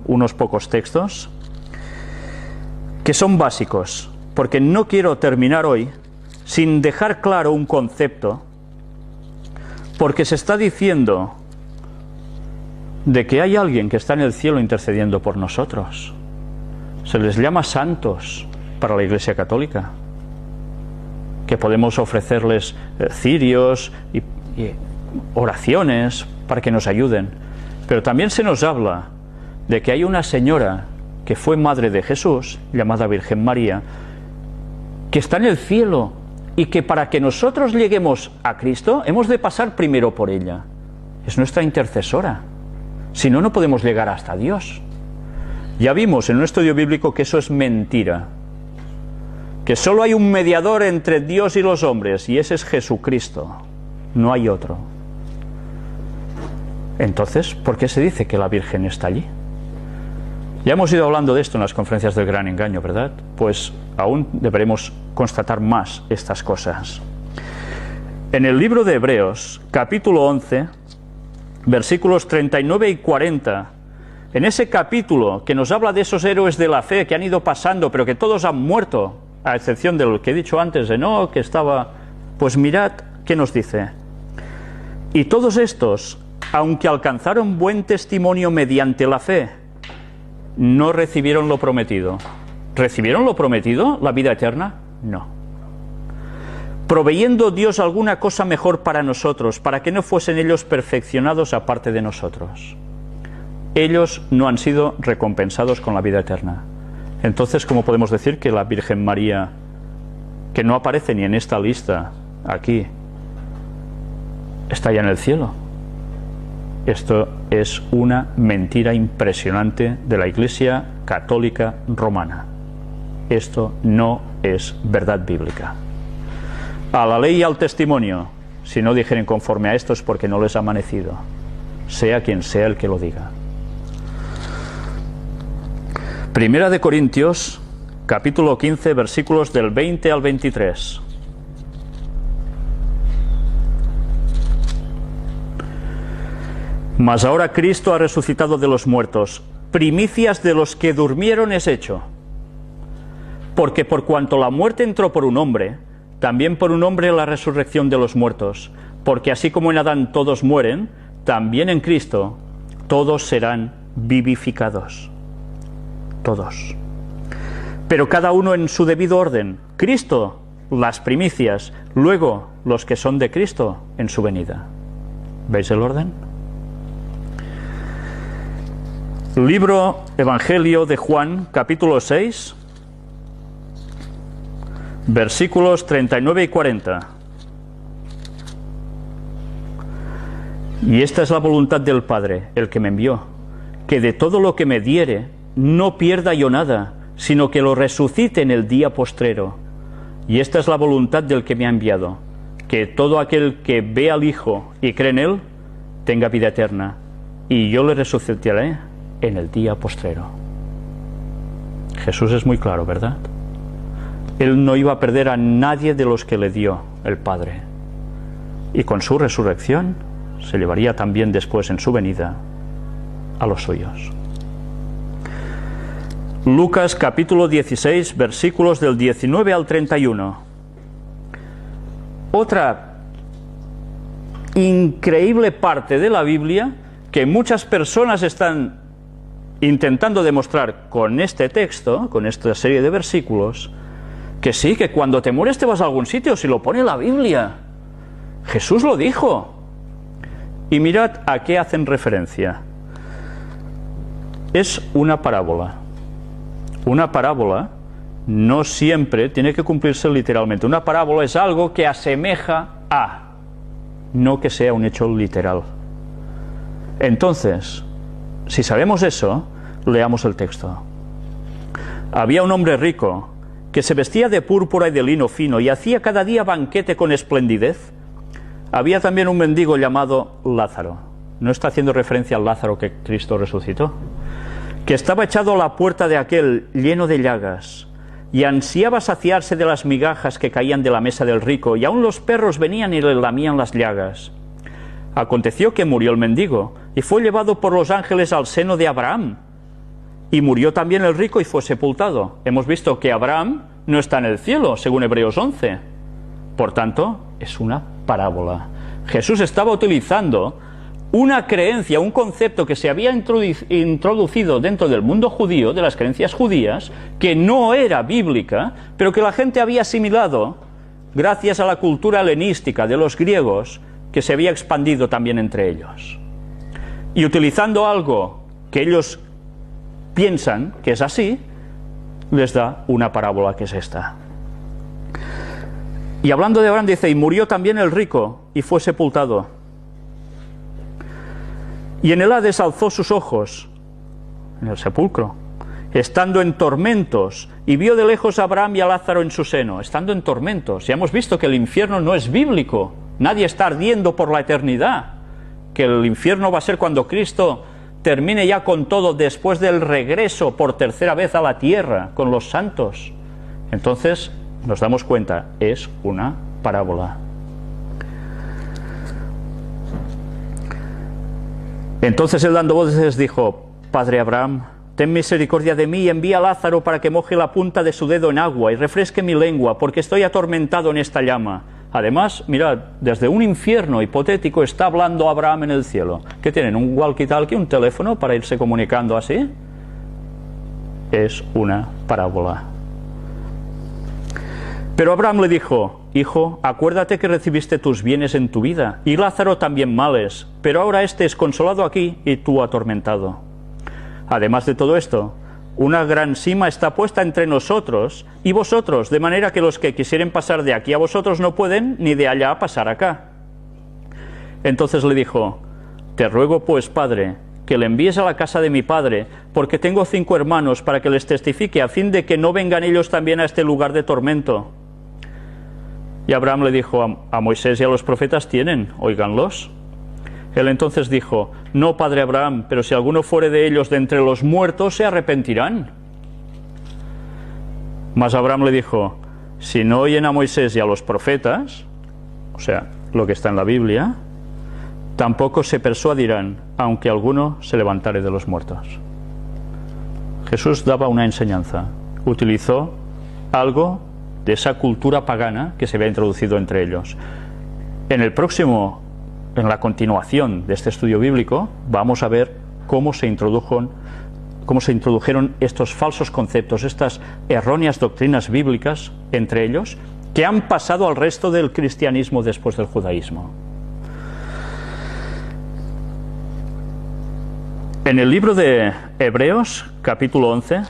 unos pocos textos que son básicos, porque no quiero terminar hoy sin dejar claro un concepto, porque se está diciendo de que hay alguien que está en el cielo intercediendo por nosotros. Se les llama santos para la Iglesia Católica, que podemos ofrecerles cirios y oraciones para que nos ayuden. Pero también se nos habla de que hay una señora que fue madre de Jesús, llamada Virgen María, que está en el cielo y que para que nosotros lleguemos a Cristo hemos de pasar primero por ella. Es nuestra intercesora. Si no, no podemos llegar hasta Dios. Ya vimos en un estudio bíblico que eso es mentira, que solo hay un mediador entre Dios y los hombres, y ese es Jesucristo, no hay otro. Entonces, ¿por qué se dice que la Virgen está allí? Ya hemos ido hablando de esto en las conferencias del Gran Engaño, ¿verdad? Pues aún deberemos constatar más estas cosas. En el libro de Hebreos, capítulo 11, versículos 39 y 40, en ese capítulo que nos habla de esos héroes de la fe que han ido pasando, pero que todos han muerto, a excepción de lo que he dicho antes de Enoc, que estaba... Pues mirad qué nos dice. Y todos estos, aunque alcanzaron buen testimonio mediante la fe, no recibieron lo prometido. ¿Recibieron lo prometido, la vida eterna? No. Proveyendo Dios alguna cosa mejor para nosotros, para que no fuesen ellos perfeccionados aparte de nosotros. Ellos no han sido recompensados con la vida eterna. Entonces, ¿cómo podemos decir que la Virgen María, que no aparece ni en esta lista aquí, está ya en el cielo? Esto es una mentira impresionante de la Iglesia Católica Romana. Esto no es verdad bíblica. A la ley y al testimonio, si no dijeren conforme a esto es porque no les ha amanecido, sea quien sea el que lo diga. Primera de Corintios, capítulo 15, versículos del 20 al 23. Mas ahora Cristo ha resucitado de los muertos, primicias de los que durmieron es hecho. Porque por cuanto la muerte entró por un hombre, también por un hombre la resurrección de los muertos. Porque así como en Adán todos mueren, también en Cristo todos serán vivificados. Todos. Pero cada uno en su debido orden. Cristo, las primicias, luego los que son de Cristo en su venida. ¿Veis el orden? Libro Evangelio de Juan, capítulo 6, versículos 39 y 40. Y esta es la voluntad del Padre, el que me envió, que de todo lo que me diere, no pierda yo nada, sino que lo resucite en el día postrero. Y esta es la voluntad del que me ha enviado, que todo aquel que ve al Hijo y cree en Él, tenga vida eterna, y yo le resucitaré en el día postrero. Jesús es muy claro, ¿verdad? Él no iba a perder a nadie de los que le dio el Padre. Y con su resurrección se llevaría también después en su venida a los suyos. Lucas capítulo 16, versículos del 19 al 31. Otra increíble parte de la Biblia que muchas personas están intentando demostrar con este texto, con esta serie de versículos, que sí, que cuando te mueres te vas a algún sitio, si lo pone la Biblia. Jesús lo dijo. Y mirad a qué hacen referencia. Es una parábola. Una parábola no siempre tiene que cumplirse literalmente. Una parábola es algo que asemeja a, no que sea un hecho literal. Entonces, si sabemos eso, leamos el texto. Había un hombre rico que se vestía de púrpura y de lino fino y hacía cada día banquete con esplendidez. Había también un mendigo llamado Lázaro. No está haciendo referencia al Lázaro que Cristo resucitó, que estaba echado a la puerta de aquel lleno de llagas, y ansiaba saciarse de las migajas que caían de la mesa del rico, y aun los perros venían y le lamían las llagas. Aconteció que murió el mendigo, y fue llevado por los ángeles al seno de Abraham. y murió también el rico y fue sepultado. Hemos visto que Abraham no está en el cielo, según Hebreos 11. Por tanto, es una parábola. Jesús estaba utilizando una creencia, un concepto que se había introducido dentro del mundo judío, de las creencias judías, que no era bíblica, pero que la gente había asimilado gracias a la cultura helenística de los griegos, que se había expandido también entre ellos. Y utilizando algo que ellos piensan que es así, les da una parábola que es esta. Y hablando de Abraham dice, y murió también el rico y fue sepultado. Y en el Hades alzó sus ojos, en el sepulcro, estando en tormentos, y vio de lejos a Abraham y a Lázaro en su seno, estando en tormentos. Ya hemos visto que el infierno no es bíblico, nadie está ardiendo por la eternidad, que el infierno va a ser cuando Cristo termine ya con todo después del regreso por tercera vez a la tierra con los santos. Entonces nos damos cuenta, es una parábola. Entonces él dando voces dijo, Padre Abraham, ten misericordia de mí y envía a Lázaro para que moje la punta de su dedo en agua y refresque mi lengua, porque estoy atormentado en esta llama. Además, mirad, desde un infierno hipotético está hablando Abraham en el cielo. ¿Qué tienen? ¿Un walkie-talkie, un teléfono para irse comunicando así? Es una parábola. Pero Abraham le dijo, Hijo, acuérdate que recibiste tus bienes en tu vida, y Lázaro también males, pero ahora éste es consolado aquí y tú atormentado. Además de todo esto, una gran sima está puesta entre nosotros y vosotros, de manera que los que quisieren pasar de aquí a vosotros no pueden, ni de allá a pasar acá. Entonces le dijo, Te ruego pues, Padre, que le envíes a la casa de mi padre, porque tengo 5 hermanos, para que les testifique, a fin de que no vengan ellos también a este lugar de tormento. Y Abraham le dijo, a Moisés y a los profetas tienen, óiganlos. Él entonces dijo, No, padre Abraham, pero si alguno fuere de ellos de entre los muertos, se arrepentirán. Mas Abraham le dijo, si no oyen a Moisés y a los profetas, o sea, lo que está en la Biblia, tampoco se persuadirán, aunque alguno se levantare de los muertos. Jesús daba una enseñanza, utilizó algo de esa cultura pagana que se había introducido entre ellos. En la continuación de este estudio bíblico, vamos a ver cómo se introdujeron estos falsos conceptos, estas erróneas doctrinas bíblicas entre ellos, que han pasado al resto del cristianismo después del judaísmo. En el libro de Hebreos, capítulo 11,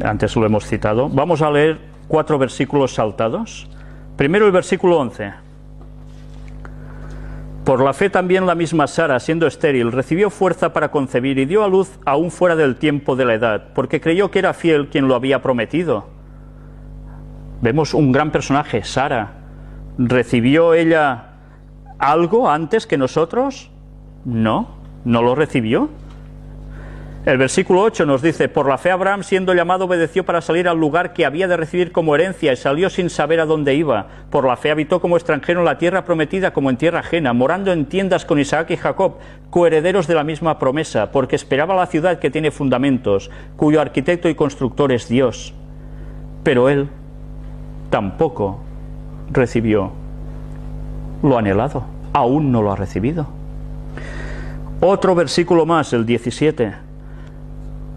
antes lo hemos citado, vamos a leer 4 versículos saltados. Primero el versículo 11. Por la fe también la misma Sara, siendo estéril, recibió fuerza para concebir y dio a luz aún fuera del tiempo de la edad, porque creyó que era fiel quien lo había prometido. Vemos un gran personaje, Sara. ¿Recibió ella algo antes que nosotros? No, no lo recibió. El versículo 8 nos dice, por la fe Abraham, siendo llamado, obedeció para salir al lugar que había de recibir como herencia, y salió sin saber a dónde iba. Por la fe habitó como extranjero en la tierra prometida como en tierra ajena, morando en tiendas con Isaac y Jacob, coherederos de la misma promesa, porque esperaba la ciudad que tiene fundamentos, cuyo arquitecto y constructor es Dios. Pero él tampoco recibió lo anhelado, aún no lo ha recibido. Otro versículo más, el 17.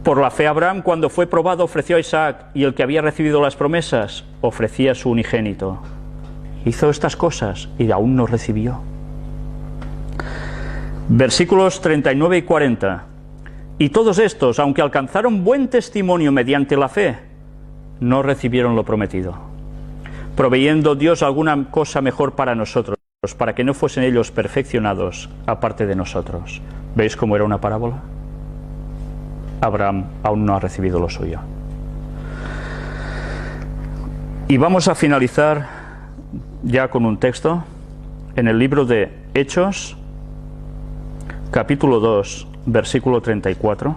Por la fe Abraham, cuando fue probado, ofreció a Isaac, y el que había recibido las promesas ofrecía a su unigénito. Hizo estas cosas y aún no recibió. Versículos 39 y 40. Y todos estos, aunque alcanzaron buen testimonio mediante la fe, no recibieron lo prometido, proveyendo Dios alguna cosa mejor para nosotros, para que no fuesen ellos perfeccionados aparte de nosotros. ¿Veis cómo era una parábola? Abraham aún no ha recibido lo suyo. Y vamos a finalizar ya con un texto en el libro de Hechos, capítulo 2, versículo 34.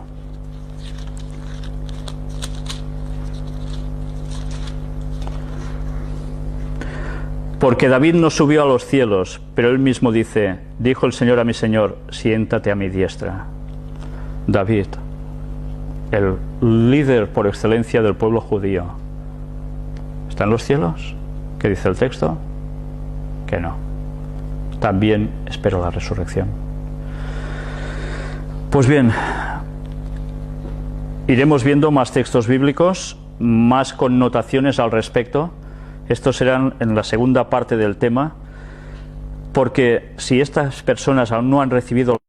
Porque David no subió a los cielos, pero él mismo dice, dijo el Señor a mi Señor, siéntate a mi diestra. David, el líder por excelencia del pueblo judío, ¿está en los cielos? ¿Qué dice el texto? Que no. También espero la resurrección. Pues bien, iremos viendo más textos bíblicos, más connotaciones al respecto. Estos serán en la segunda parte del tema, porque si estas personas aún no han recibido